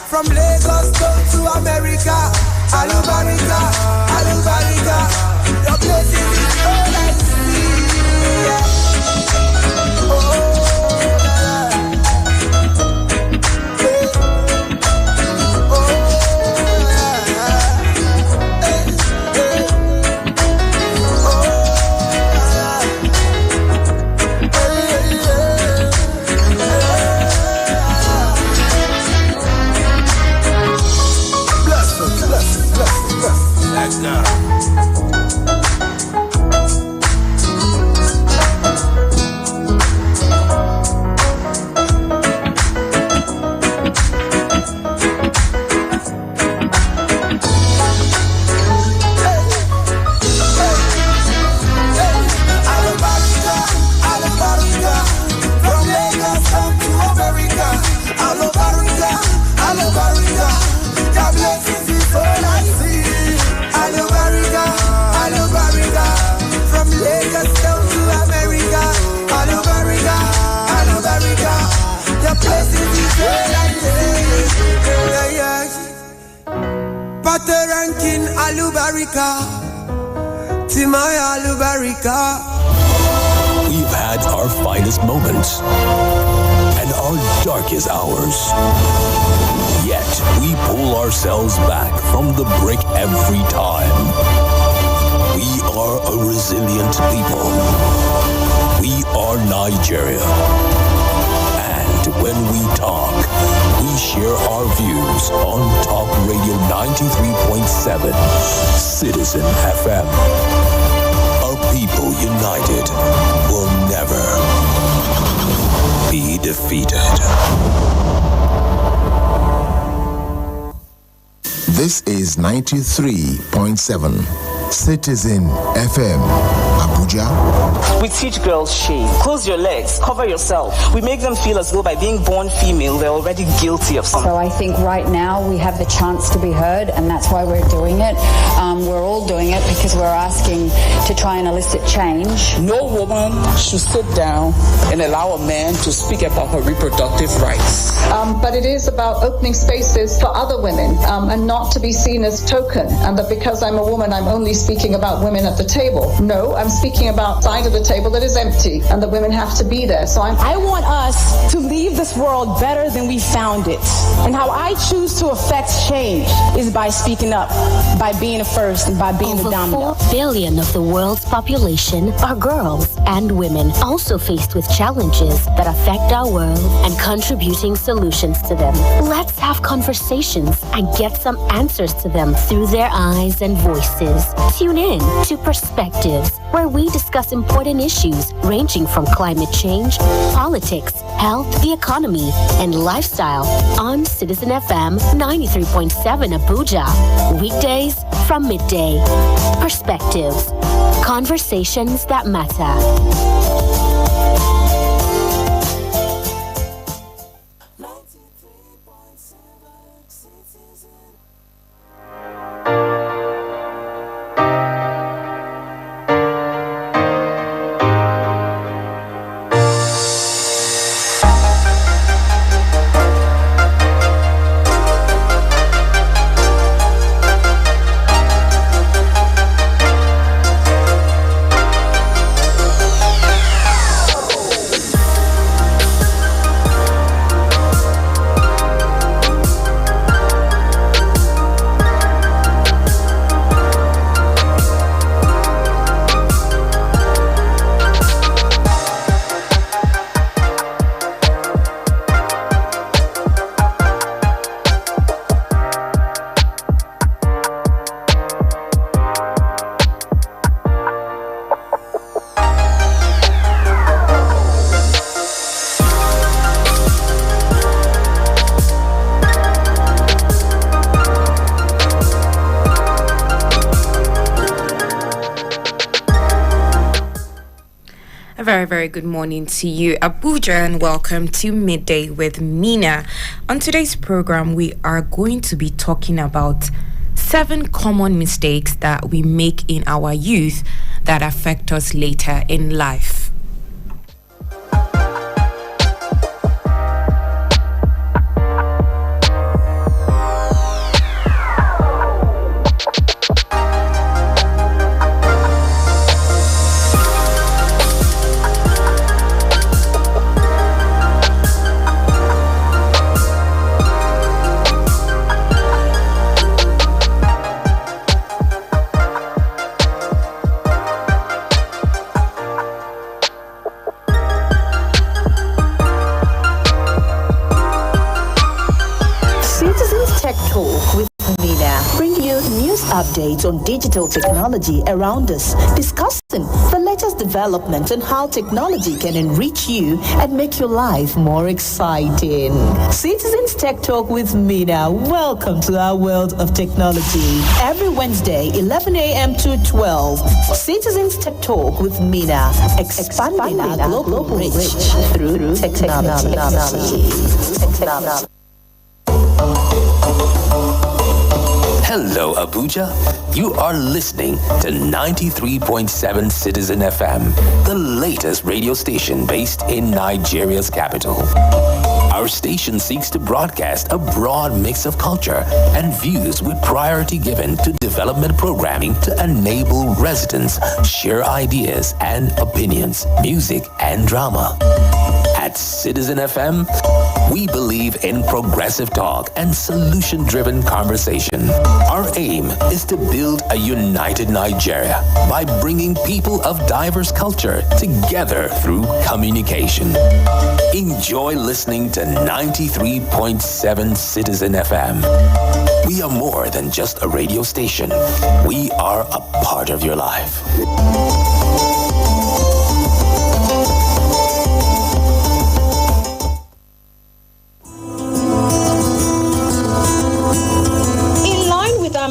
From Lagos down to America, Alubarika, Alubarika. Your blessings is all I see. Yeah. Oh, yeah. Oh, Ranking Alubarika, Timaya Alubarika. We've had our finest moments and our darkest hours. Yet we pull ourselves back from the brink every time. We are a resilient people. We are Nigeria. And when we talk, we share our views on Talk Radio 93.7, Citizen FM. A people united will never be defeated. This is 93.7, Citizen FM, Abuja. We teach girls shame. Close your legs, cover yourself. We make them feel as though by being born female, they're already guilty of something. So I think right now we have the chance to be heard, and that's why we're doing it. We're all doing it because we're asking to try and elicit change. No woman should sit down and allow a man to speak about her reproductive rights. But it is about opening spaces for other women and not to be seen as token, and that because I'm a woman, I'm only speaking about women at the table. No, I'm speaking about side of the table that is empty, and that women have to be there. So I want us to leave this world better than we found it. And how I choose to affect change is by speaking up, by being the first, and by being the dominant. Over 4 billion of the world's population are girls and women, also faced with challenges that affect our world and contributing solutions to them. Let's have conversations and get some answers to them through their eyes and voices. Tune in to Perspectives, where we discuss important issues ranging from climate change, politics, health, the economy, and lifestyle on Citizen FM 93.7 Abuja. Weekdays from midday. Perspectives. Conversations that matter. very, very good morning to you, Abuja, and welcome to Midday with Mena. On today's program, we are going to be talking about 7 common mistakes that we make in our youth that affect us later in life. Updates on digital technology around us, discussing the latest developments and how technology can enrich you and make your life more exciting. Citizens Tech Talk with Mena. Welcome to our world of technology. Every Wednesday, 11 a.m. to 12. Citizens Tech Talk with Mena. Expanding our global reach through technology. Hello, Abuja. You are listening to 93.7 Citizen FM, the latest radio station based in Nigeria's capital. Our station seeks to broadcast a broad mix of culture and views with priority given to development programming to enable residents share ideas and opinions, music and drama. At Citizen FM, we believe in progressive talk and solution-driven conversation. Our aim is to build a united Nigeria by bringing people of diverse culture together through communication. Enjoy listening to 93.7 Citizen FM. We are more than just a radio station. We are a part of your life.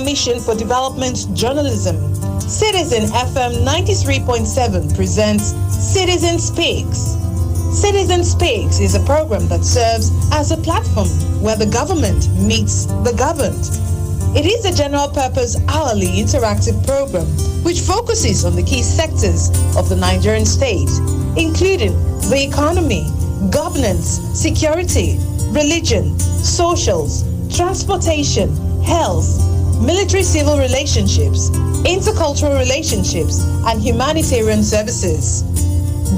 Mission for Development Journalism, Citizen FM 93.7 presents Citizen Speaks. Citizen Speaks is a program that serves as a platform where the government meets the governed. It is a general purpose hourly interactive program which focuses on the key sectors of the Nigerian state, including the economy, governance, security, religion, socials, transportation, health, military-civil relationships, intercultural relationships, and humanitarian services.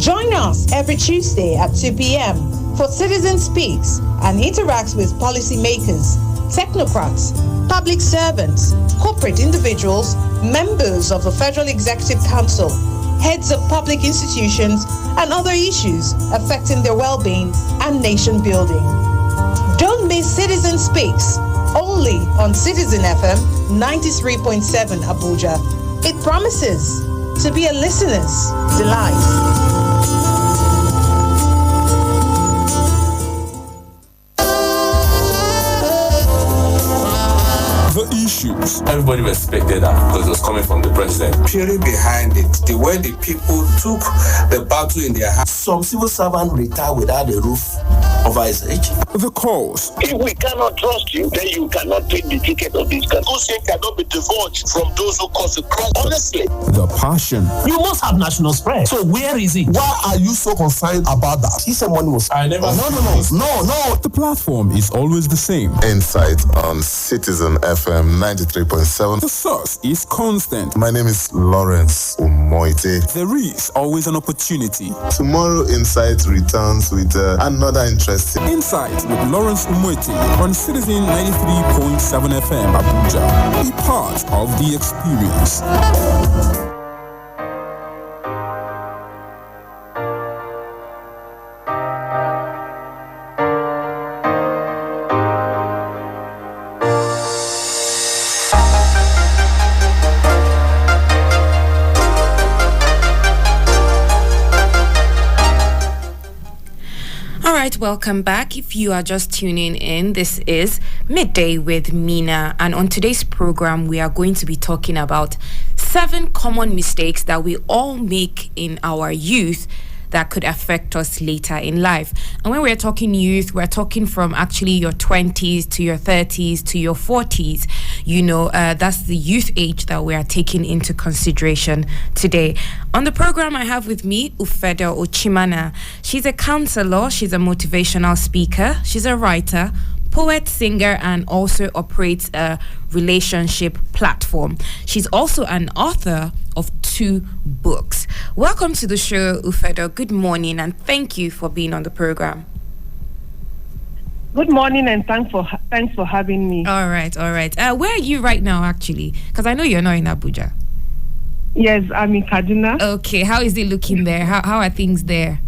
Join us every Tuesday at 2 p.m. for Citizen Speaks and interacts with policymakers, technocrats, public servants, corporate individuals, members of the Federal Executive Council, heads of public institutions, and other issues affecting their well-being and nation building. Don't miss Citizen Speaks, only on Citizen FM 93.7 Abuja. It promises to be a listener's delight. The issues. Everybody respected that because it was coming from the president. Theory behind it, the way the people took the battle in their hands. Some civil servant retired without a roof over his age. The cause. If we cannot trust you, then you cannot take the ticket of this country. Those things cannot be divulged from those who cause the crime. Honestly. The passion. You must have national spread. So where is it? Why are you so concerned about that? He said money was. I never. No. The platform is always the same. Insight on Citizen FM 93.7. The source is constant. My name is Lawrence Umoite. There is always an opportunity. Tomorrow, Insight returns with another interesting. Insight with Lawrence Umoite on Citizen 93.7 FM Abuja. Be part of the experience. Alright, welcome back. If you are just tuning in, this is Midday with Mena, and on today's program we are going to be talking about 7 common mistakes that we all make in our youth that could affect us later in life. And when we're talking youth, we're talking from actually your 20s to your 30s to your 40s. That's the youth age that we are taking into consideration today. On the program, I have with me Ufedo Ochimana. She's a counselor, she's a motivational speaker, she's a writer, poet, singer, and also operates a relationship platform. She's also an author of 2 books. Welcome to the show, Ufedo. Good morning, and thank you for being on the program. Good morning, and thanks for having me. All right. Where are you right now, actually? Because I know you're not in Abuja. Yes, I'm in Kaduna. Okay, how is it looking there? How are things there?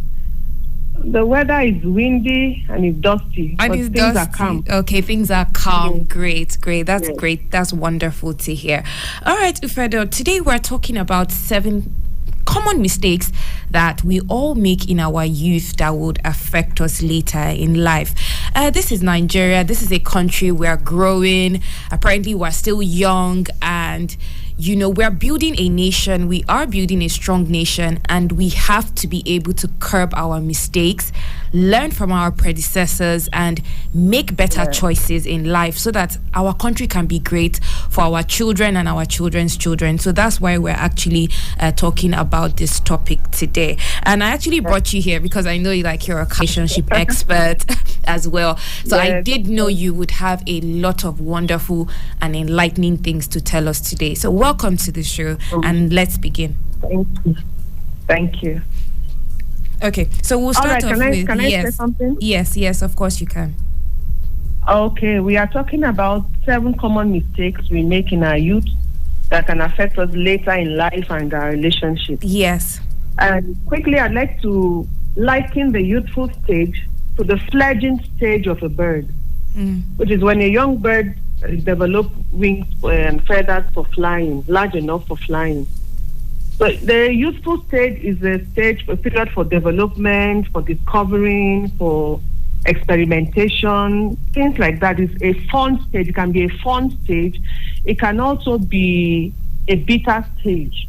The weather is windy and it's dusty. And it's things dusty. Are calm. Okay, things are calm. Yes. Great. That's yes. Great. That's wonderful to hear. All right, Ufedo, today we're talking about 7 common mistakes that we all make in our youth that would affect us later in life. This is Nigeria. This is a country we're growing. Apparently, we're still young, and we're building a nation. We are building a strong nation, and we have to be able to curb our mistakes, learn from our predecessors, and make better choices in life so that our country can be great for our children and our children's children. So that's why we're actually talking about this topic today. And I actually brought you here because I know you're a relationship expert as well. So I did know you would have a lot of wonderful and enlightening things to tell us today. So welcome to the show, and let's begin. Thank you. Okay, so we'll start off with... Can I say something? Yes, of course you can. Okay, we are talking about 7 common mistakes we make in our youth that can affect us later in life and our relationship. Yes. And quickly, I'd like to liken the youthful stage to the fledgling stage of a bird, which is when a young bird develops wings and feathers for flying, large enough for flying. So the youthful stage is a period for development, for discovering, for experimentation, things like that. It's a fun stage. It can be a fun stage. It can also be a bitter stage.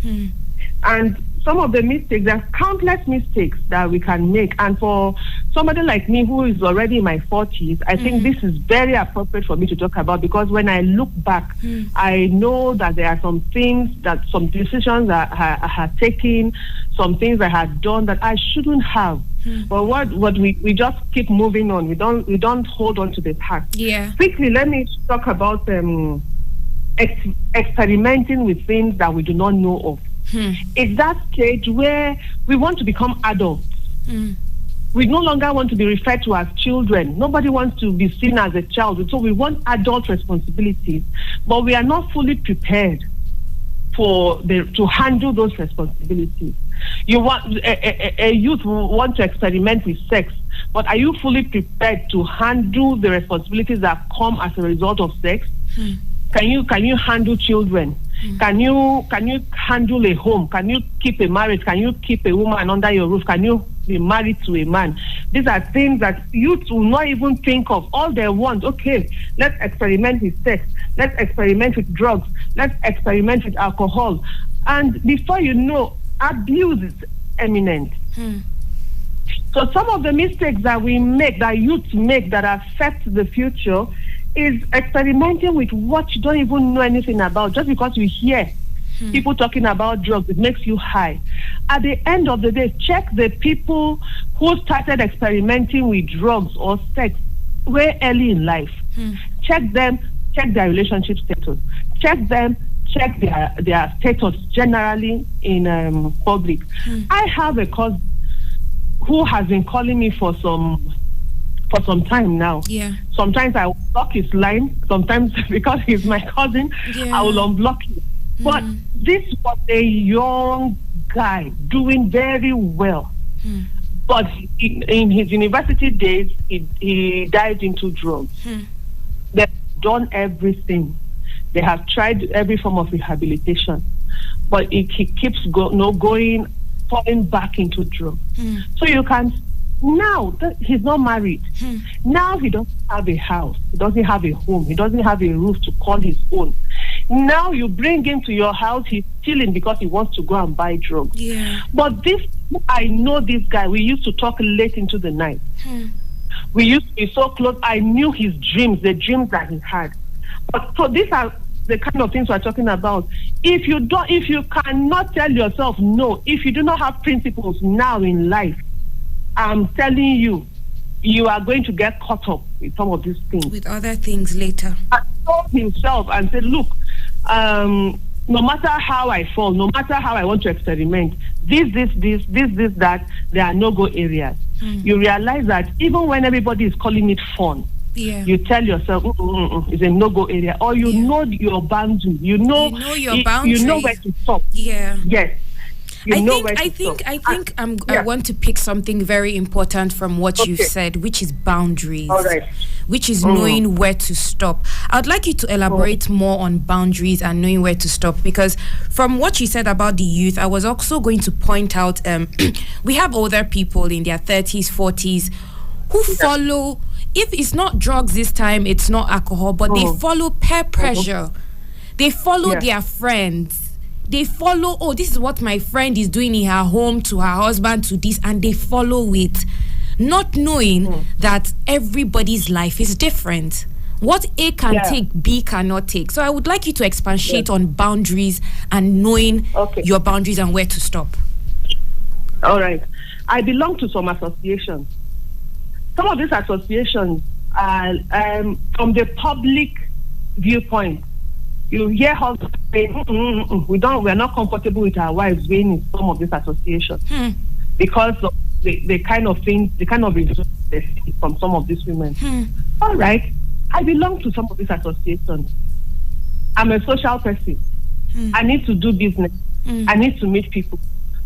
And some of the mistakes, there's countless mistakes that we can make. And for somebody like me who is already in my 40s, I think this is very appropriate for me to talk about, because when I look back, I know that there are some things, some decisions I had taken, some things I had done that I shouldn't have. But what we just keep moving on. We don't hold on to the past. Yeah. Quickly, let me talk about experimenting with things that we do not know of. It's that stage where we want to become adults. We no longer want to be referred to as children. Nobody wants to be seen as a child. So we want adult responsibilities, but we are not fully prepared to handle those responsibilities. You want a youth will want to experiment with sex, but are you fully prepared to handle the responsibilities that come as a result of sex? Can you handle children? Can you handle a home? Can you keep a marriage? Can you keep a woman under your roof? Can you be married to a man? These are things that youth will not even think of. All they want, okay, let's experiment with sex. Let's experiment with drugs. Let's experiment with alcohol. And before you know, abuse is imminent. So some of the mistakes that we make, that youth make, that affect the future, is experimenting with what you don't even know anything about. Just because you hear people talking about drugs, it makes you high. At the end of the day, check the people who started experimenting with drugs or sex way early in life. Check them, check their relationship status. Check them, check their status generally in public. I have a cousin who has been calling me for some time now. Yeah. Sometimes I will block his line. Sometimes, because he's my cousin, I will unblock him. But this was a young guy doing very well. But in his university days, he dived into drugs. They've done everything. They have tried every form of rehabilitation. But he keeps falling back into drugs. So you can... Now, he's not married. Now he doesn't have a house. He doesn't have a home. He doesn't have a roof to call his own. Now you bring him to your house, he's stealing because he wants to go and buy drugs. Yeah. But I know this guy. We used to talk late into the night. We used to be so close. I knew his dreams, the dreams that he had. But so these are the kind of things we're talking about. If you cannot tell yourself no, if you do not have principles now in life, I'm telling you, you are going to get caught up with some of these things. With other things later. I told himself and said, look, no matter how I fall, no matter how I want to experiment, this, that, there are no-go areas. You realize that even when everybody is calling it fun, you tell yourself, it's a no-go area, or you know your boundary. You know your boundaries. You know where to stop. Yeah. Yes. I want to pick something very important from what you've said, which is boundaries. All right. Which is knowing where to stop. I'd like you to elaborate more on boundaries and knowing where to stop, because from what you said about the youth, I was also going to point out we have older people in their 30s, 40s who follow, if it's not drugs this time, it's not alcohol, but they follow peer pressure. They follow their friends. They follow, this is what my friend is doing in her home, to her husband, to this, and they follow it, not knowing that everybody's life is different. What A can take, B cannot take. So I would like you to expatiate on boundaries and knowing your boundaries and where to stop. All right. I belong to some associations. Some of these associations are from the public viewpoint. You hear husbands saying, we're not comfortable with our wives being in some of these associations because of the kind of things, the kind of results they see from some of these women. All right, I belong to some of these associations. I'm a social person. I need to do business. I need to meet people.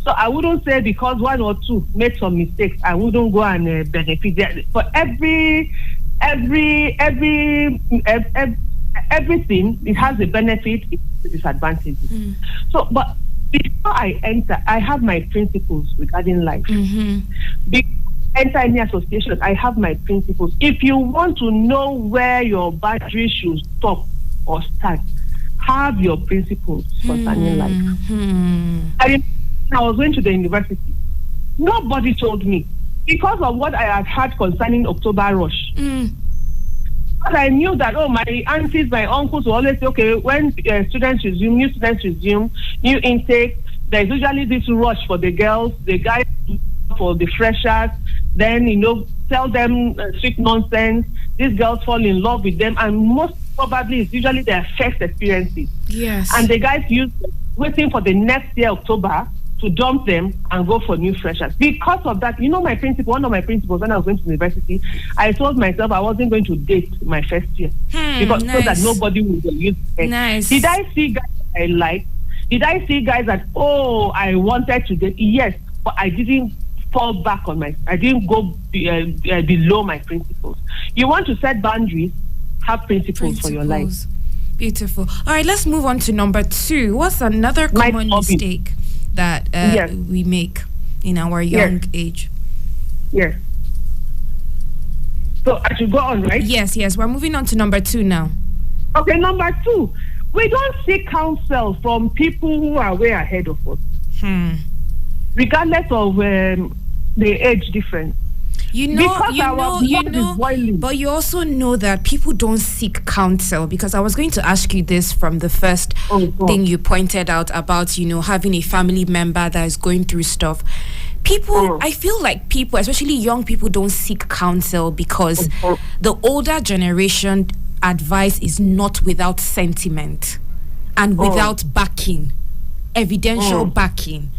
So I wouldn't say because one or two made some mistakes, I wouldn't go and benefit. For everything, it has a benefit, it's a disadvantage. So, but before I enter, I have my principles regarding life. Before I enter any association, I have my principles. If you want to know where your boundaries should stop or start, have your principles concerning life. I was going to the university. Nobody told me, because of what I had heard concerning October Rush. But I knew that, my aunties, my uncles will always say, okay, when new students resume, new intake, there's usually this rush for the girls, the guys for the freshers, then, tell them sweet nonsense, these girls fall in love with them, and most probably it's usually their first experiences. Yes. And the guys waiting for the next year, October, to dump them and go for new freshers. Because of that, one of my principles when I was going to university, I told myself I wasn't going to date my first year because so that nobody would use it. Nice. Did I see guys I liked? Did I see guys that I wanted to date? Yes, but I didn't fall back on I didn't go below my principles. You want to set boundaries, have principles for your life. Beautiful. All right, let's move on to number 2. What's another common mistake that we make in our young age? Yes. So I should go on, right? Yes. We're moving on to number 2 now. Okay, number 2. We don't seek counsel from people who are way ahead of us. Regardless of the age difference. But you also know that people don't seek counsel, because I was going to ask you this from the first thing you pointed out about, having a family member that is going through stuff. People, I feel like people, especially young people, don't seek counsel because the older generation advice is not without sentiment and without backing, evidential backing.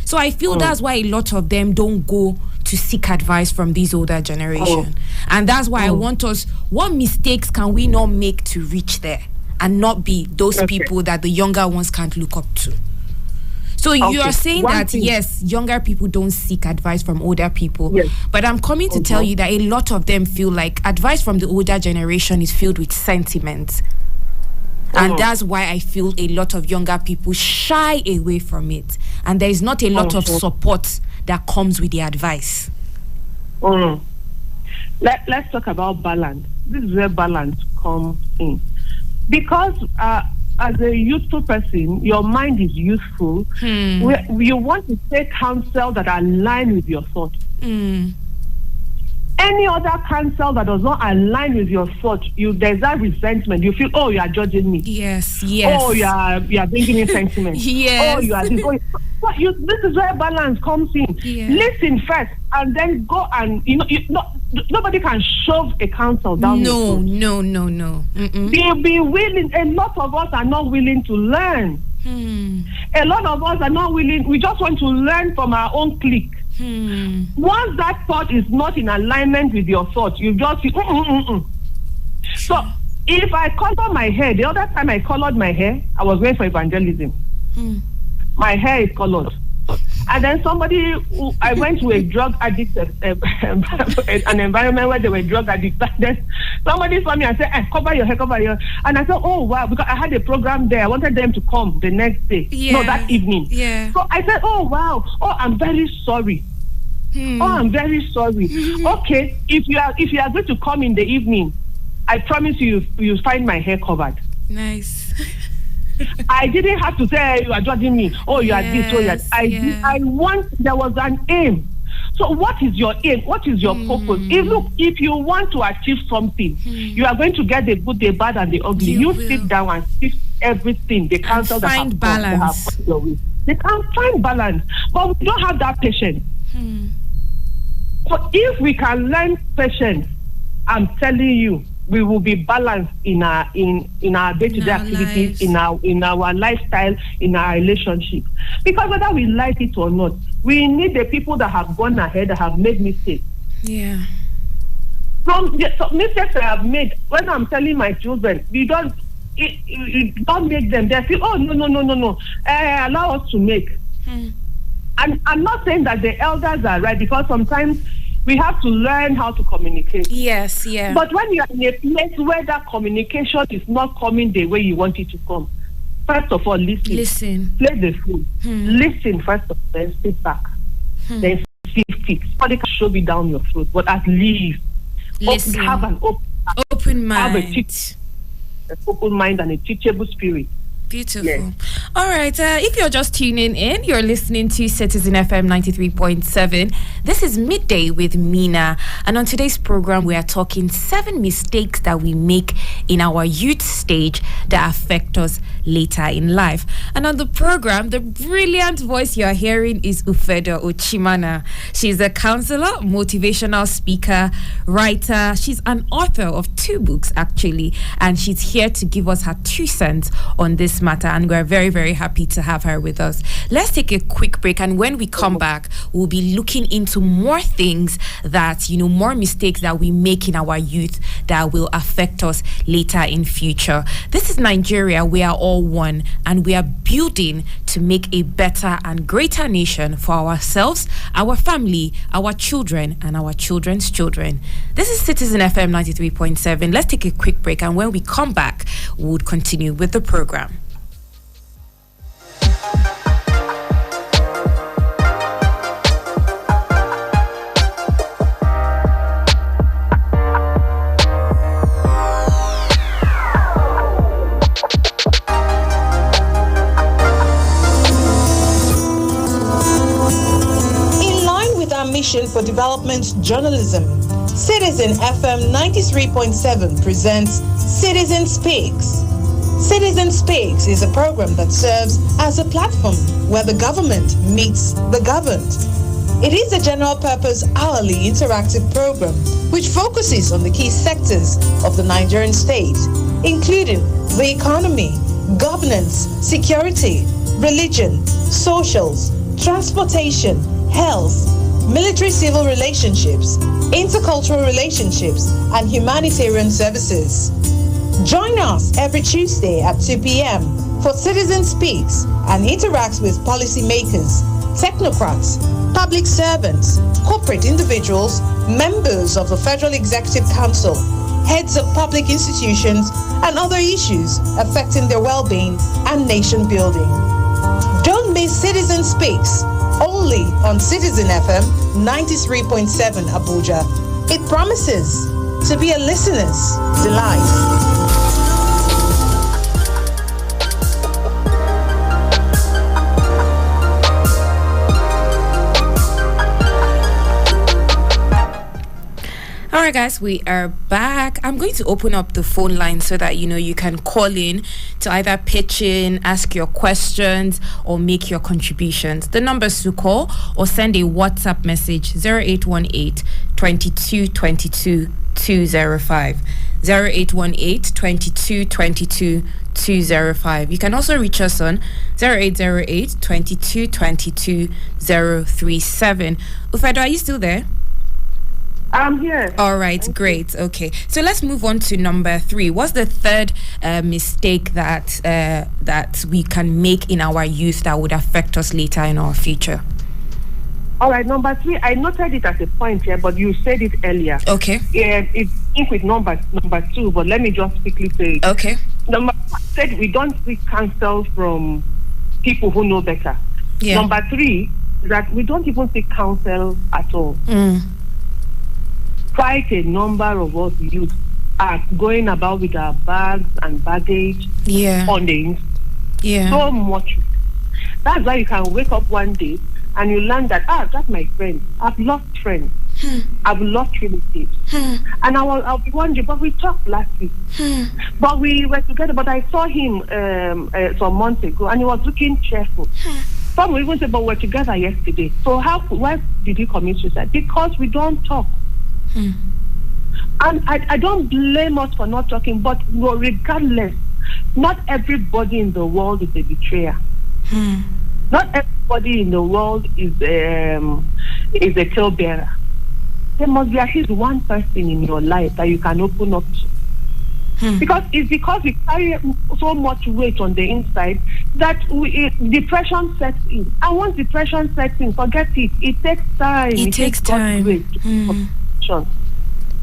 So I feel that's why a lot of them don't go to seek advice from these older generation. And that's why I want us, what mistakes can we not make to reach there and not be those people that the younger ones can't look up to? So you are saying that, yes, younger people don't seek advice from older people, but I'm coming to tell you that a lot of them feel like advice from the older generation is filled with sentiment. And that's why I feel a lot of younger people shy away from it. And there is not a lot of support that comes with the advice. Let's talk about balance. This is where balance comes in. Because as a youthful person, your mind is youthful. You want to take counsel that align with your thoughts. Any other counsel that does not align with your thought, there's that resentment. You feel, oh, you are judging me. Yes. Oh, you are bringing me sentiment. Yes. Oh, you are this. This is where balance comes in. Yeah. Listen first, and then go and nobody can shove a counsel down your throat. No. Be willing. A lot of us are not willing to learn. A lot of us are not willing. We just want to learn from our own clique. Once that thought is not in alignment with your thought, you just feel, So if I color my hair, the other time I colored my hair, I was going for evangelism. My hair is colored. And then I went to a drug addict, an environment where there were drug addicts. Then somebody saw me and said, cover your hair. And I said, oh, wow, because I had a program there. I wanted them to come the next day. No, that evening. Yeah. So I said, oh, wow. Oh, I'm very sorry. Oh, I'm very sorry. Okay, if you are going to come in the evening, I promise you'll find my hair covered. Nice. I didn't have to say you are judging me. Oh, you are this. Oh, there was an aim. So what is your aim? What is your purpose? If you want to achieve something, you are going to get the good, the bad, and the ugly. You sit down and sift everything. The counsel that have balance. They can find balance, but we don't have that patience. So if we can learn patience, I'm telling you, we will be balanced in our day-to-day activities, in our lifestyle, in our relationship. Because whether we like it or not, we need the people that have gone ahead, that have made mistakes. Yeah. So mistakes I have made, when I'm telling my children, you don't make them. They feel, oh, no. Allow us to make. And I'm not saying that the elders are right, because sometimes we have to learn how to communicate. Yes, yeah. But when you are in a place where that communication is not coming the way you want it to come, first of all, listen. Play the fool. Listen first of all, then sit back. Then fix. Somebody can shove it down your throat, but at least have an open mind. An open mind and a teachable spirit. Beautiful. Yes. All right. If you're just tuning in, you're listening to Citizen FM 93.7. This is Midday with Mena. And on today's program, we are talking 7 mistakes that we make in our youth stage that affect us later in life. And on the program, the brilliant voice you're hearing is Ufedo Ochimana. She's a counselor, motivational speaker, writer. She's an author of 2 books, actually. And she's here to give us her 2 cents on this matter, and we're very, very happy to have her with us. Let's take a quick break, and when we come back, we'll be looking into more things that, more mistakes that we make in our youth that will affect us later in future. This is Nigeria. We are all one, and we are building to make a better and greater nation for ourselves, our family, our children, and our children's children. This is Citizen FM 93.7. Let's take a quick break, and when we come back, we'll continue with the program. Mission for Development Journalism, Citizen FM 93.7 presents Citizen Speaks. Citizen Speaks is a program that serves as a platform where the government meets the governed. It is a general purpose hourly interactive program which focuses on the key sectors of the Nigerian state, including the economy, governance, security, religion, socials, transportation, health, military-civil relationships, intercultural relationships, and humanitarian services. Join us every Tuesday at 2 p.m. for Citizen Speaks and interacts with policymakers, technocrats, public servants, corporate individuals, members of the Federal Executive Council, heads of public institutions, and other issues affecting their well-being and nation building. Don't miss Citizen Speaks, only on Citizen FM 93.7 Abuja. It promises to be a listener's delight. All right, guys, we are back. I'm going to open up the phone line so that you can call in to either pitch in, ask your questions, or make your contributions. The numbers to call or send a WhatsApp message 0818 22 22 205. 0818 22 22 205. You can also reach us on 0808 22 22 037. Ufedo, are you still there? I'm here. All right, great. Okay, so let's move on to number 3. What's the third mistake that we can make in our youth that would affect us later in our future? All right, number 3. I noted it as a point here, but you said it earlier. Okay. Yeah, it's in with number 2, but let me just quickly say it. Okay. Number 1 said we don't seek counsel from people who know better. Yeah. Number 3 is that we don't even seek counsel at all. Quite a number of us youth are going about with our bags and baggage on the inside. Yeah. So much. That's why you can wake up one day and you learn that, that's my friend. I've lost friends. I've lost relatives. And I'll be wondering, but we talked last week. But we were together, but I saw him some months ago and he was looking cheerful. Some will even say, but we're together yesterday. So why did he commit suicide? Because we don't talk. And I don't blame us for not talking, but regardless, not everybody in the world is a betrayer. Not everybody in the world is a talebearer. There must be at least one person in your life that you can open up to. Because we carry so much weight on the inside that depression sets in. And once depression sets in, forget it. It takes time. It takes time.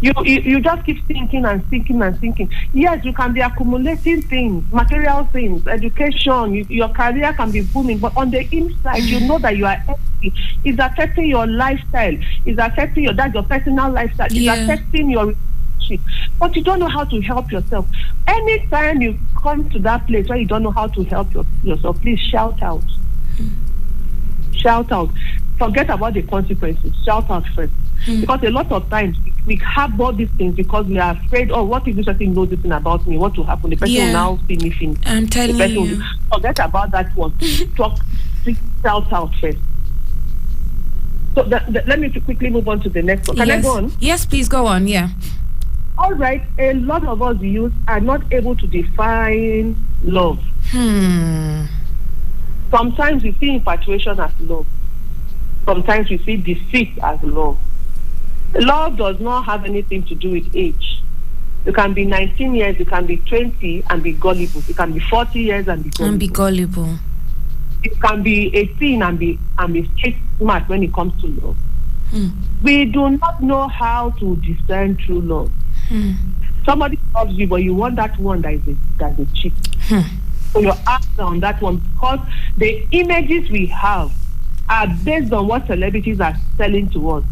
You just keep thinking and thinking and thinking. Yes, you can be accumulating things, material things, education, your career can be booming, but on the inside, you know that you are empty. It's affecting your lifestyle. It's affecting your personal lifestyle. It's affecting your relationship. But you don't know how to help yourself. Anytime you come to that place where you don't know how to help yourself, please shout out. Shout out. Forget about the consequences. Shout out first. Because a lot of times we have all these things because we are afraid, what if this person knows this thing about me? What will happen? The person will now see me finish. I'm telling you. Forget about that one. Shout out first. So let me quickly move on to the next one. Can I go on? Yes, please go on. Yeah. All right. A lot of us youth are not able to define love. Sometimes we see infatuation as love. Sometimes we see defeat as love. Love does not have anything to do with age. You can be 19 years, you can be 20 and be gullible. You can be 40 years and be gullible. You can be 18 and be street smart when it comes to love. We do not know how to discern true love. Somebody loves you, but you want that one that is a cheat. So your answer on that one, because the images we have are based on what celebrities are selling to us,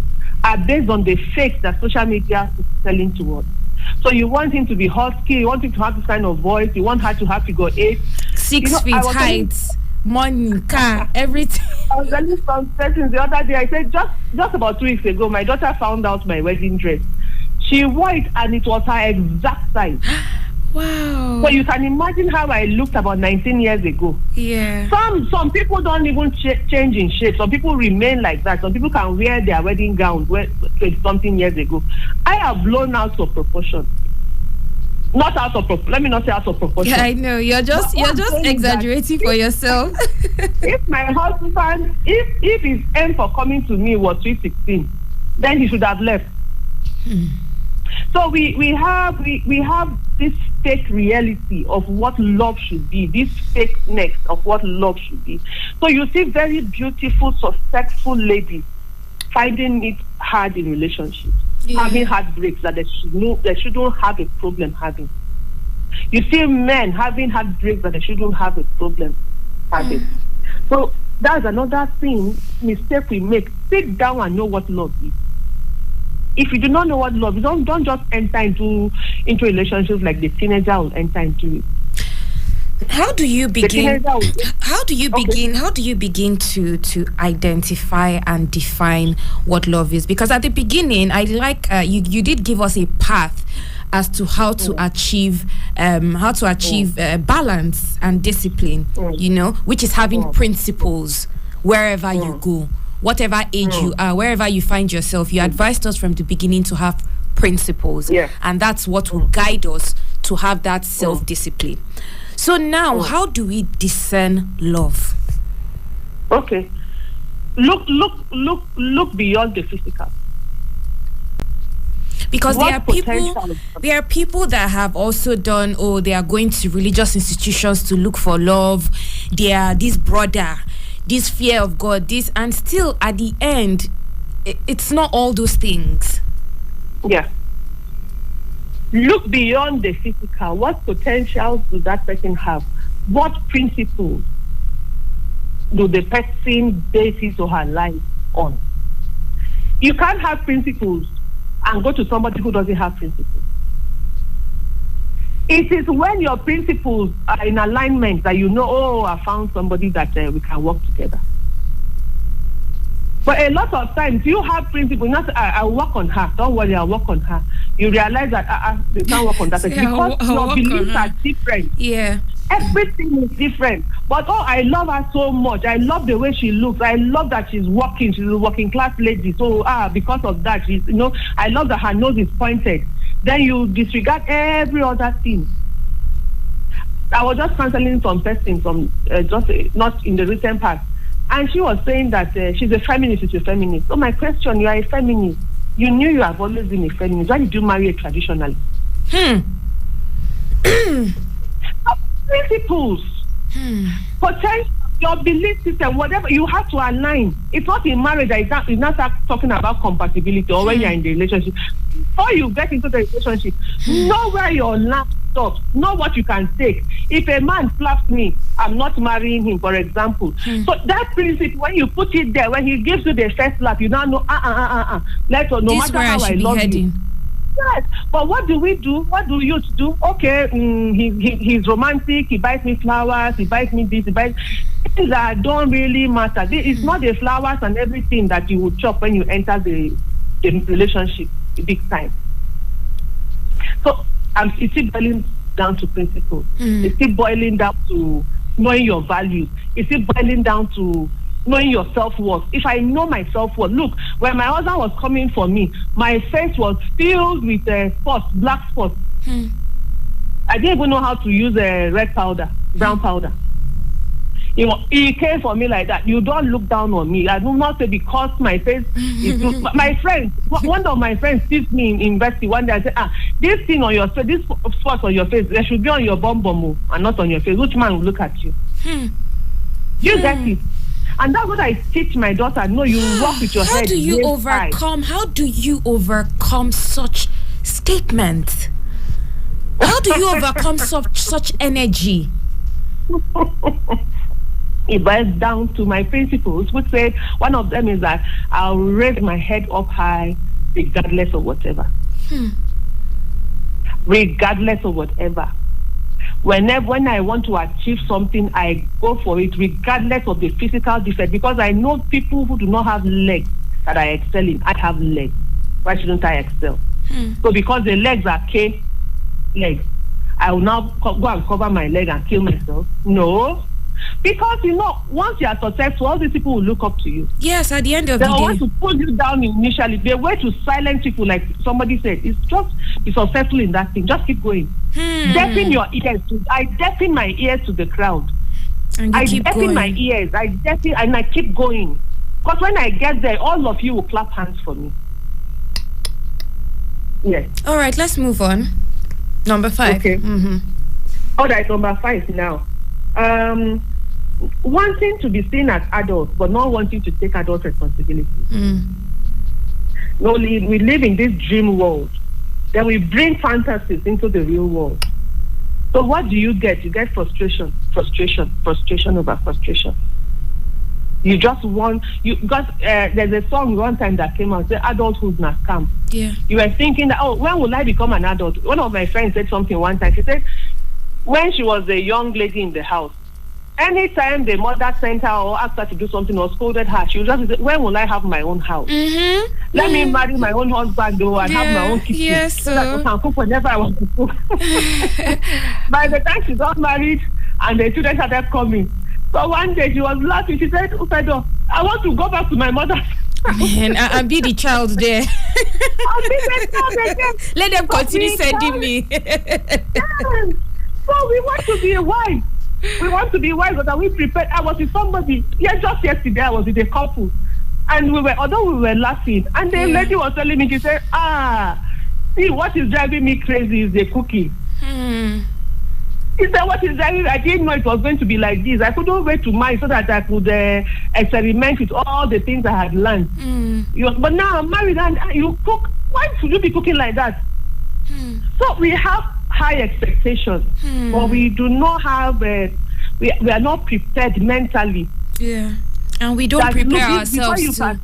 are based on the fakes that social media is selling to us. So you want him to be husky, you want him to have this kind of voice, you want her to have figure 8, 6 feet height, money, car, everything. I was telling some persons the other day, I said just about 2 weeks ago, my daughter found out my wedding dress. She wore it and it was her exact size. Wow. So you can imagine how I looked about 19 years ago. Yeah. Some people don't even change in shape. Some people remain like that. Some people can wear their wedding gown 20-something years ago. I have blown out of proportion. Not out of proportion. Let me not say out of proportion. Yeah, I know. You're just exaggerating for yourself. If my husband, if his aim for coming to me was 316, then he should have left. So we have this fake reality of what love should be, this fakeness of what love should be. So you see very beautiful, successful ladies finding it hard in relationships, having heartbreaks that they shouldn't have a problem having. You see men having heartbreaks that they shouldn't have a problem having. So that's another mistake we make. Sit down and know what love is. If you do not know what love is, don't just enter into relationships like the teenager will enter into it. How do you begin? How do you begin? How do you begin to identify and define what love is? Because at the beginning, I like you did give us a path as to how to achieve balance and discipline. You know, which is having principles wherever you go, whatever age you are, wherever you find yourself. You advised us from the beginning to have principles, and that's what will guide us to have that self-discipline. So now, how do we discern love? Okay, look beyond the physical. Because there are people that have also done, they are going to religious institutions to look for love. They are this brother, this fear of God, this, and still at the end, it's not all those things. Yeah. Look beyond the physical. What potentials do that person have? What principles do the person base his or her life on? You can't have principles and go to somebody who doesn't have principles. It is when your principles are in alignment that you know, I found somebody that we can work together. But a lot of times you have principles, not I'll work on her. Don't worry, I'll work on her. You realize that they can't work on that because your beliefs are different. Yeah. Everything is different. But I love her so much. I love the way she looks. I love that she's working. She's a working class lady. So because of that, she's, I love that her nose is pointed. Then you disregard every other thing. I was just counseling some person from not in the recent past. And she was saying that she's a feminist. So my question, you are a feminist. You knew you have always been a feminist. Why did you marry a traditionalist? Principles, potential, your belief system, whatever, you have to align. It's not in marriage that you not start talking about compatibility or when you're in the relationship. Before you get into the relationship, know where your line stops, know what you can take. If a man slaps me, I'm not marrying him, for example. So that principle, when you put it there, when he gives you the first slap, you now know, no matter how I love you. Yes, but what do we do? What do youth do? Okay, he's romantic, he buys me flowers, he buys me this, he buys... Things that don't really matter. It's not the flowers and everything that you would chop when you enter the relationship, the big time. So it's still boiling down to principles. It's still boiling down to knowing your values. It's still boiling down to knowing your self-worth. If I know my self-worth, look, when my husband was coming for me, my face was filled with spots, black spots. I didn't even know how to use red powder, brown powder. He came for me like that. You don't look down on me. I do not say because my face is good. My friend, one of my friends sees me in university one day. I said, this thing on your face, this spot on your face, there should be on your bum and not on your face. Which man will look at you? You get it? And that's what I teach my daughter. No, you walk with your head. How do you overcome such statements? How do you overcome such energy? It boils down to my principles, which said one of them is that I'll raise my head up high regardless of whatever. Regardless of whatever. When I want to achieve something, I go for it regardless of the physical defect, because I know people who do not have legs that I excel in. I have legs. Why shouldn't I excel? So because the legs are legs, I will now go and cover my leg and kill myself? No. Because, once you are successful, all these people will look up to you. Yes, at the end of the day. They want to pull you down initially. The way to silence people, like somebody said, is just be successful in that thing. Just keep going. Deafen your ears. I deafen my ears to the crowd. And I deafen my ears. I deafen, and I keep going. Because when I get there, all of you will clap hands for me. Yes. All right, let's move on. Number 5. Okay. All right, number 5 now. Wanting to be seen as adults, but not wanting to take adult responsibility. No, we live in this dream world. Then we bring fantasies into the real world. So what do you get? You get frustration over frustration. You just want because there's a song one time that came out, say adulthood na scam. Yeah. You were thinking that, when will I become an adult? One of my friends said something one time. She said, when she was a young lady in the house, anytime the mother sent her or asked her to do something or scolded her, she would just say, when will I have my own house? Let me marry my own husband though and have my own kitchen. Yes, so that I can cook whenever I want to cook. By the time she got married and the children started coming, so one day she was laughing. She said, Ufedo, I want to go back to my mother's Man, I'll be the child there. I'll be the child again. Let them continue sending me. So we want to be a wife. We want to be wise, but are we prepared? I was with somebody, just yesterday, I was with a couple, and although we were laughing, and the lady was telling me, she said, see, what is driving me crazy is the cooking. He said, what is driving me? I didn't know it was going to be like this. I couldn't wait to marry so that I could experiment with all the things I had learned. But now I'm married and you cook. Why should you be cooking like that? So we have high expectations, but we do not have, we are not prepared mentally. Yeah, and we don't prepare ourselves too.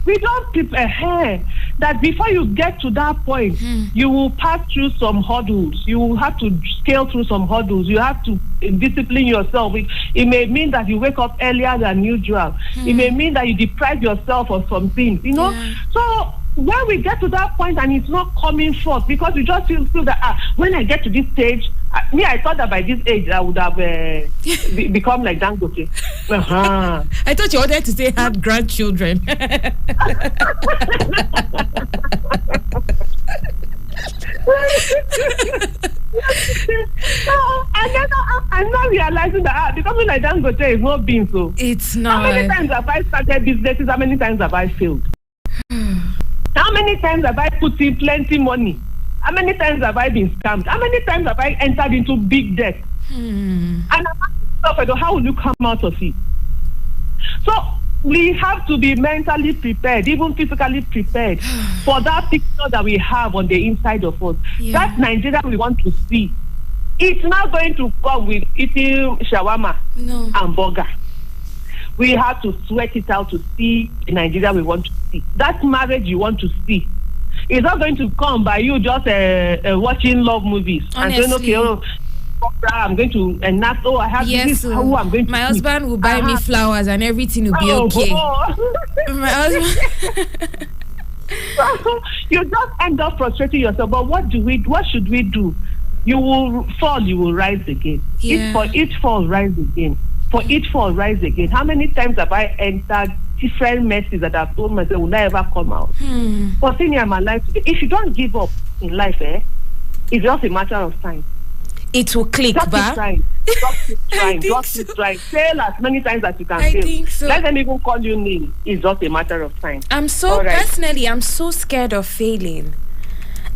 We don't prepare that before you get to that point, you will pass through some hurdles. You will have to scale through some hurdles. You have to discipline yourself. It may mean that you wake up earlier than usual. It may mean that you deprive yourself of some things, you know. So when we get to that point and it's not coming forth, because we just feel that when I get to this stage, I thought that by this age I would have become like Dangote. I thought you wanted to say had grandchildren. And then I'm not realizing that becoming like Dangote is not being so. It's not. How many times have I started businesses? How many times have I failed? How many times have I put in plenty money? How many times have I been scammed? How many times have I entered into big debt? And I'm asking myself, how will you come out of it? So we have to be mentally prepared, even physically prepared for that picture that we have on the inside of us. That Nigeria we want to see. It's not going to come with eating shawarma and burger. We have to sweat it out to see the Nigeria we want to see. That marriage you want to see. It's not going to come by you just watching love movies. Honestly. And saying, okay, I'm going to enact, I have this, who I'm going to my see. husband will buy me flowers and everything will be okay. My husband... So you just end up frustrating yourself. But what should we do? You will fall, you will rise again. For each fall, rise again. For each fall, rise again. How many times have I entered different messes that I've told myself will never come out? But seeing I'm alive today, if you don't give up in life, it's just a matter of time. It will click, Just keep trying. Just keep trying. Fail as many times as you can fail. Think so. Let them even call you name. It's just a matter of time. Personally, I'm so scared of failing.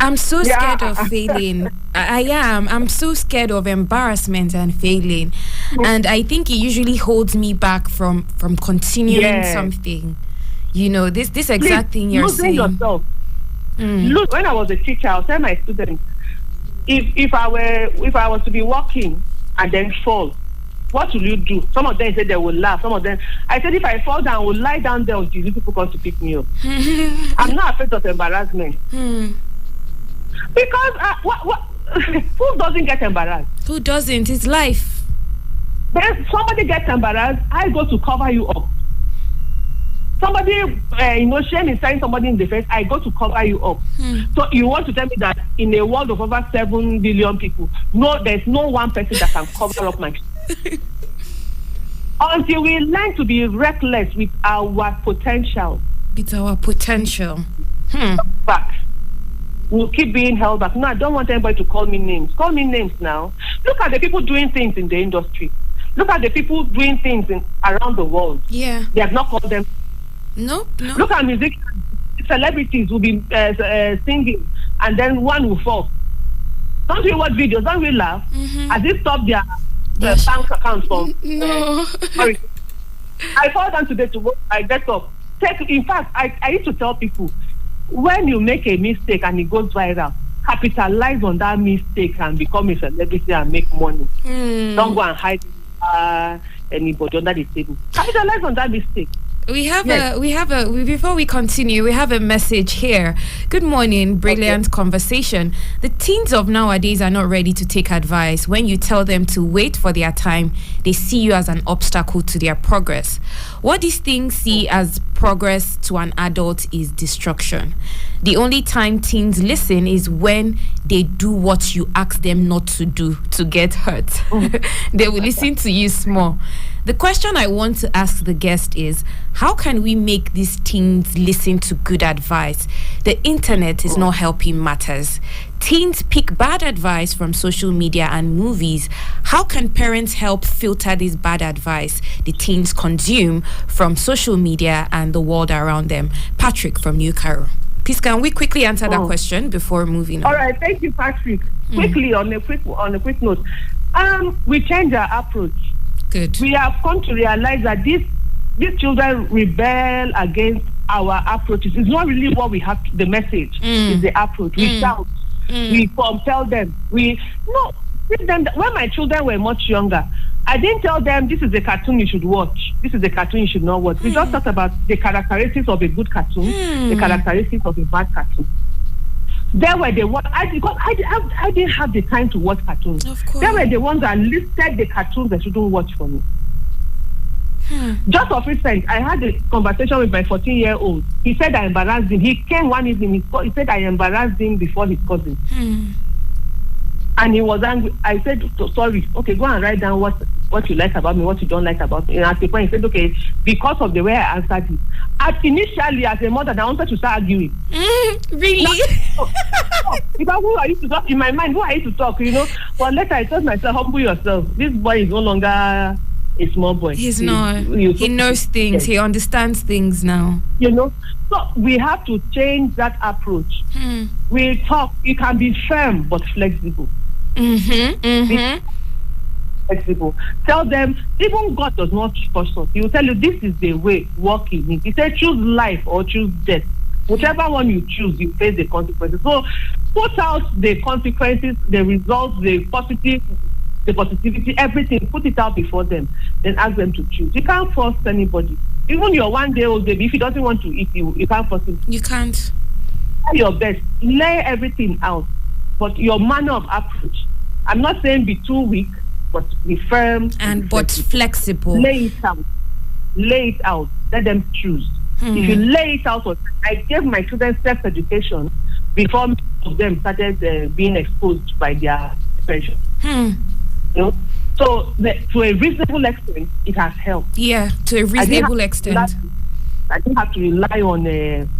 I'm so scared of failing. I am. I'm so scared of embarrassment and failing. And I think it usually holds me back from continuing something. You know, this exact thing you're saying. Yourself. Look, when I was a teacher, I was telling my students, if I was to be walking and then fall, what will you do? Some of them said they will laugh. Some of them, I said, if I fall down, I will lie down there until you people come to pick me up. I'm not afraid of embarrassment. Because who doesn't get embarrassed? Who doesn't? It's life. Then somebody gets embarrassed, I go to cover you up. Somebody, shame is saying somebody in the face, I go to cover you up. So you want to tell me that in a world of over 7 billion people, there's no one person that can cover up my until we learn to be reckless with our potential. Back. We'll keep being held back. No, I don't want anybody to call me names. Call me names now. Look at the people doing things in the industry. Look at the people doing things around the world. Yeah. They have not called them. No. Look at musicians. Celebrities will be singing and then one will fall. Don't we watch videos? Don't we laugh? As they stop their bank account from... No. Sorry. I fall down today to work. I get up. In fact, I used to tell people, when you make a mistake and it goes viral, capitalize on that mistake and become a celebrity and make money. Don't go and hide anybody under the table. Capitalize on that mistake. Before we continue, we have a message here. Good morning, brilliant conversation. The teens of nowadays are not ready to take advice. When you tell them to wait for their time, they see you as an obstacle to their progress. What these things see as progress to an adult is destruction. The only time teens listen is when they do what you ask them not to do to get hurt. They will listen to you small. The question I want to ask the guest is, how can we make these teens listen to good advice? The internet is not helping matters. Teens pick bad advice from social media and movies. How can parents help filter this bad advice the teens consume from social media and the world around them? Patrick from New Cairo. Please, can we quickly answer that question before moving on? All right, thank you, Patrick. Quickly, on a quick note, we change our approach. Good. We have come to realize that these children rebel against our approaches. It's not really what we have. The message is the approach. We shout. We tell them. When my children were much younger, I didn't tell them this is a cartoon you should watch. This is a cartoon you should not watch. We just talked about the characteristics of a good cartoon, the characteristics of a bad cartoon. They were the ones, because I didn't have the time to watch cartoons. Of course. They were the ones that listed the cartoons they shouldn't watch for me. Just of recent, I had a conversation with my 14-year-old. He said I embarrassed him. He came one evening, he said I embarrassed him before his cousin. And he was angry. I said, sorry, okay, go and write down what you like about me, what you don't like about me. And at the point, he said, okay, because of the way I answered it. Initially, as a mother, I wanted to start arguing. Really? Because who are you to talk? In my mind, who are you to talk, But later I told myself, humble yourself. This boy is no longer a small boy. He's not. He knows things. Yes. He understands things now. So we have to change that approach. We talk. You can be firm but flexible. Flexible. Tell them, even God does not force us. He will tell you, this is the way, walk in it. He said, choose life or choose death. Whichever one you choose, you face the consequences. So put out the consequences, the results, the positivity, everything. Put it out before them. Then ask them to choose. You can't force anybody. Even your 1-day-old baby, if he doesn't want to eat, you can't force him. You can't. Try your best. Lay everything out. But your manner of approach, I'm not saying be too weak, but be firm. But flexible. Lay it out. Lay it out. Let them choose. If you lay it out, I gave my children sex education before most of them started being exposed by their depression. So to a reasonable extent, it has helped. Yeah, to a reasonable extent. I didn't have to rely on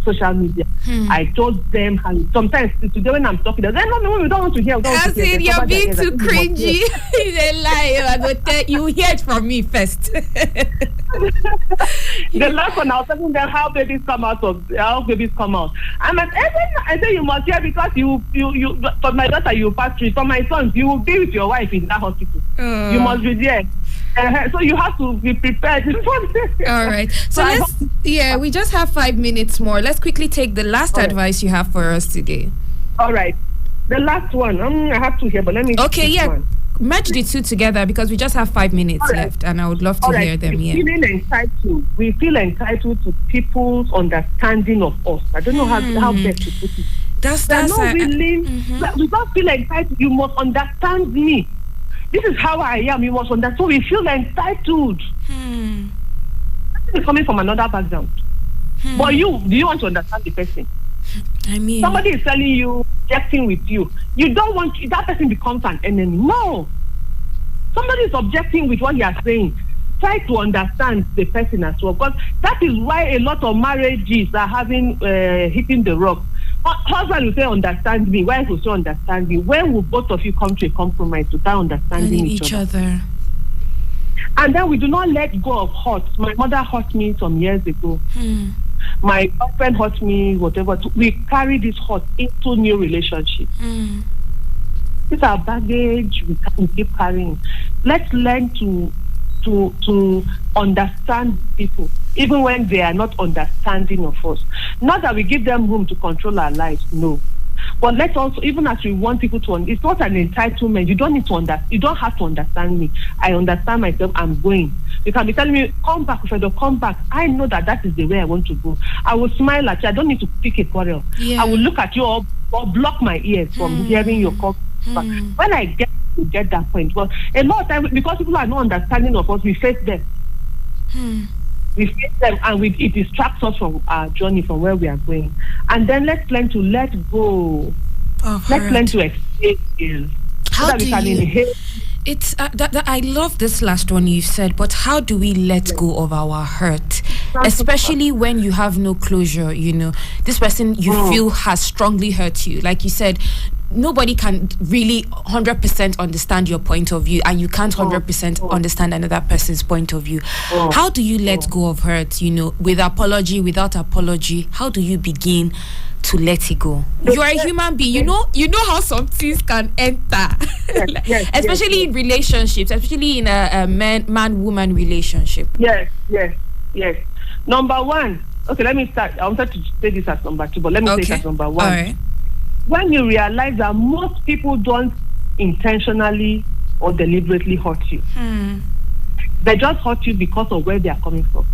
social media. I told them, sometimes today when I'm talking, they say, no, we don't want to hear. You're being too cringy. It's a lie. You hear it from me first. The last one, I was telling them how babies come out. I say you must hear because you for my daughter you pass through. For my sons, you will be with your wife in that hospital. You must be there. So you have to be prepared. All right. So we just have 5 minutes more. Let's quickly take the last advice you have for us today. All right. The last one. I have two here, but let me. Okay, one. Merge the two together because we just have 5 minutes left, and I would love to hear them. We feel entitled to people's understanding of us. I don't know how best to put it. That's we don't feel entitled. You must understand me. This is how I am. You must understand. So we feel entitled. It's coming from another background. But do you want to understand the person? I mean, somebody is telling you, objecting with you. You don't want that person becomes an enemy. No. Somebody is objecting with what you are saying. Try to understand the person as well. Because that is why a lot of marriages are having hitting the rock. Husband will say, understand me. Wife will say, understand me. When will both of you come to a compromise without understanding each other? And then we do not let go of hurt. My mother hurt me some years ago. My husband hurt me, whatever. We carry this hurt into new relationship. These are baggage we keep carrying. Let's learn to understand people, even when they are not understanding of us. Not that we give them room to control our lives, no. But let's also, even as we want people to, it's not an entitlement. You don't need to you don't have to understand me. I understand myself. I'm going. You can be telling me, come back, Fredo, come back. I know that is the way I want to go. I will smile at you. I don't need to pick a quarrel. Yeah. I will look at you or block my ears from hearing your call. When I get that point, well, a lot of times, because people are not understanding of us, we face them. We face them, and it distracts us from our journey, from where we are going. And then let's learn to let go. Let's learn to exhale. How do you? It's that I love this last one you said, but how do we let go of our hurt, especially when you have no closure? You know, this person you feel has strongly hurt you. Like you said, nobody can really 100% understand your point of view, and you can't 100% understand another person's point of view. How do you let go of hurt? You know, with apology, without apology, how do you begin to let it go? You are a human being. You know how some things can enter, especially in relationships, especially in a man-woman relationship. Yes. Number one. Okay, let me start. I wanted to say this as number two, but let me say it as number one. All right. When you realize that most people don't intentionally or deliberately hurt you, they just hurt you because of where they are coming from.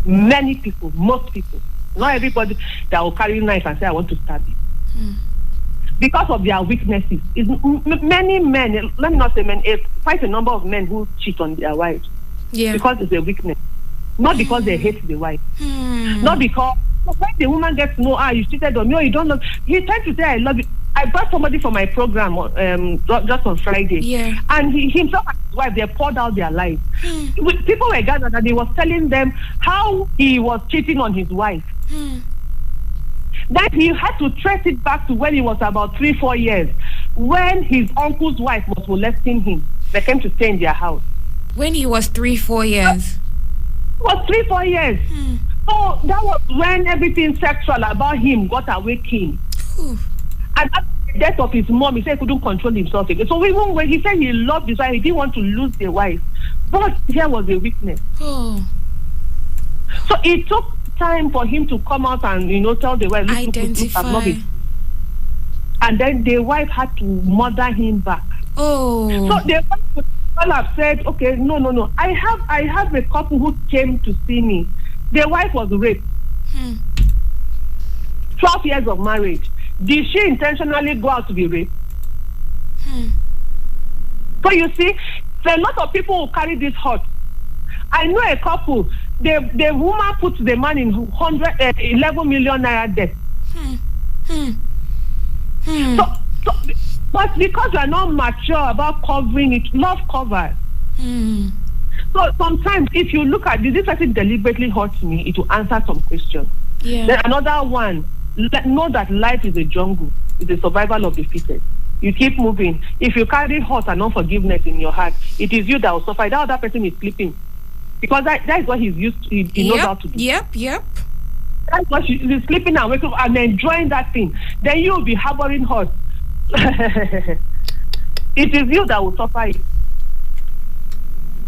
Many people, most people, not everybody that will carry a knife and say, I want to stab you. Because of their weaknesses. Many men, let me not say men, quite a number of men who cheat on their wives. Because it's a weakness. Not because they hate the wife. Not because when the woman gets to know, you cheated on me, or you don't love, he tends to say, I love you. I brought somebody for my program just on Friday. And he himself and his wife, they poured out their life. People were gathered and he was telling them how he was cheating on his wife. Then he had to trace it back to when he was about 3-4 years, when his uncle's wife was molesting him. They came to stay in their house. When he was 3-4 years? It was 3-4 years. So that was when everything sexual about him got awakened. And after the death of his mom, he said he couldn't control himself again. So even when he said he loved his wife, he didn't want to lose the wife. But here was a weakness. So it took time for him to come out and, tell the wife, identify. And then the wife had to mother him back. So the wife would have said, okay, no. I have a couple who came to see me. The wife was raped. 12 years of marriage. Did she intentionally go out to be raped? So you see, there are a lot of people who carry this hurt. I know a couple. The woman put the man in 11 million naira debt. So, but because you are not mature about covering it, love covers. So sometimes if you look at this person deliberately hurts me, it will answer some questions. Then another one, know that life is a jungle. It's the survival of the fittest. You keep moving. If you carry hurt and unforgiveness in your heart, it is you that will suffer. That other person is sleeping. Because that is what he's used to. He knows how to do. Yep. That's what he's sleeping and waking up and enjoying that thing. Then you will be harboring hurt. It is you that will suffer it.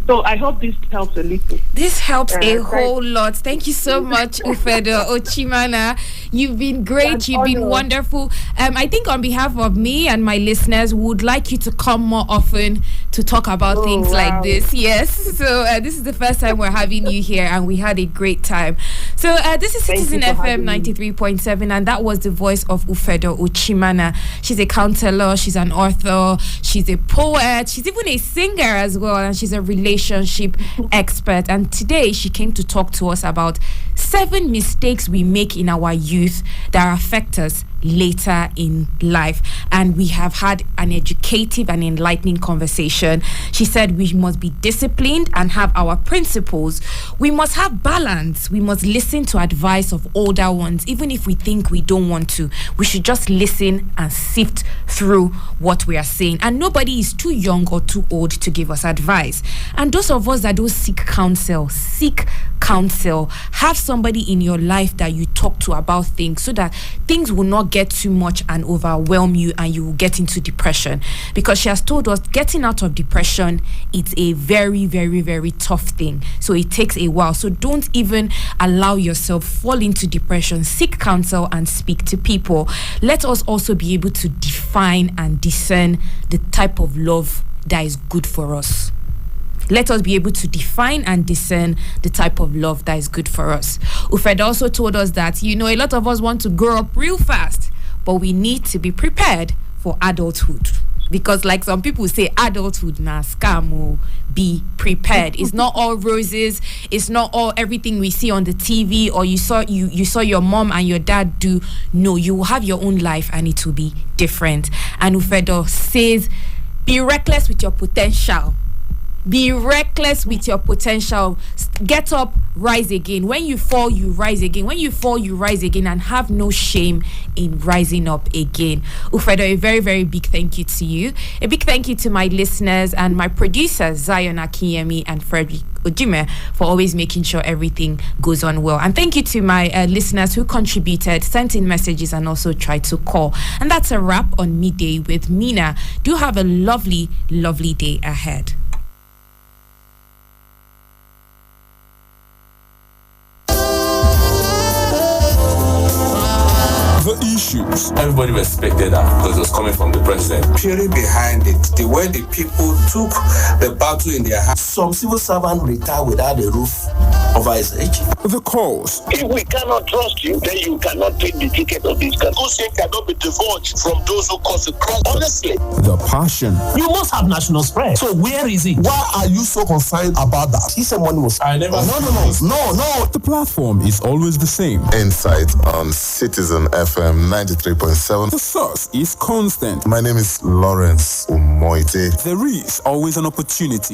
So I hope this helps a little. This helps a whole lot. Thank you so much, Ufedo Ochimana. You've been great. You've been wonderful. I think on behalf of me and my listeners, we would like you to come more often to talk about things like this. Yes. So this is the first time we're having you here, and we had a great time. So this is Citizen FM 93.7, and that was the voice of Ufedo Ochimana. She's a counselor. She's an author. She's a poet. She's even a singer as well, and she's a relationship expert. And today she came to talk to us about 7 mistakes we make in our youth that affect us later in life. And we have had an educative and enlightening conversation. She said we must be disciplined and have our principles. We must have balance. We must listen to advice of older ones, even if we think we don't want to. We should just listen and sift through what we are saying. And nobody is too young or too old to give us advice. And those of us that don't seek counsel, have somebody in your life that you talk to about things, so that things will not get too much and overwhelm you and you will get into depression. Because she has told us getting out of depression, it's a very, very, very tough thing. So it takes a while. So don't even allow yourself fall into depression. Seek counsel and speak to people. Let us also be able to define and discern the type of love that is good for us. Let us be able to define and discern the type of love that is good for us. Ufed also told us that, a lot of us want to grow up real fast, but we need to be prepared for adulthood. Because like some people say, adulthood na scam. Be prepared. It's not all roses. It's not all everything we see on the TV or you saw your mom and your dad do. No, you will have your own life and it will be different. And Ufedo says, be reckless with your potential. Be reckless with your potential. Get up, rise again. When you fall, you rise again. When you fall, you rise again, and have no shame in rising up again. Ufedo, a very, very big thank you to you. A big thank you to my listeners and my producers, Zion Akiyemi and Frederick Ojime, for always making sure everything goes on well. And thank you to my listeners who contributed, sent in messages, and also tried to call. And that's a wrap on Midday with Mena. Do have a lovely, lovely day ahead. The issues. Everybody respected that because it was coming from the president. Theory behind it, the way the people took the battle in their hands. Some civil servant retired without a roof over his age. The cause. If we cannot trust you, then you cannot take the ticket of this country. Hussein cannot be divulged from those who cause the cross. Honestly. The passion. You must have national spread. So where is it? Why are you so concerned about that? He said money was. I never. No. The platform is always the same. Insight on Citizen FM 93.7. The source is constant. My name is Lawrence Umoite. There is always an opportunity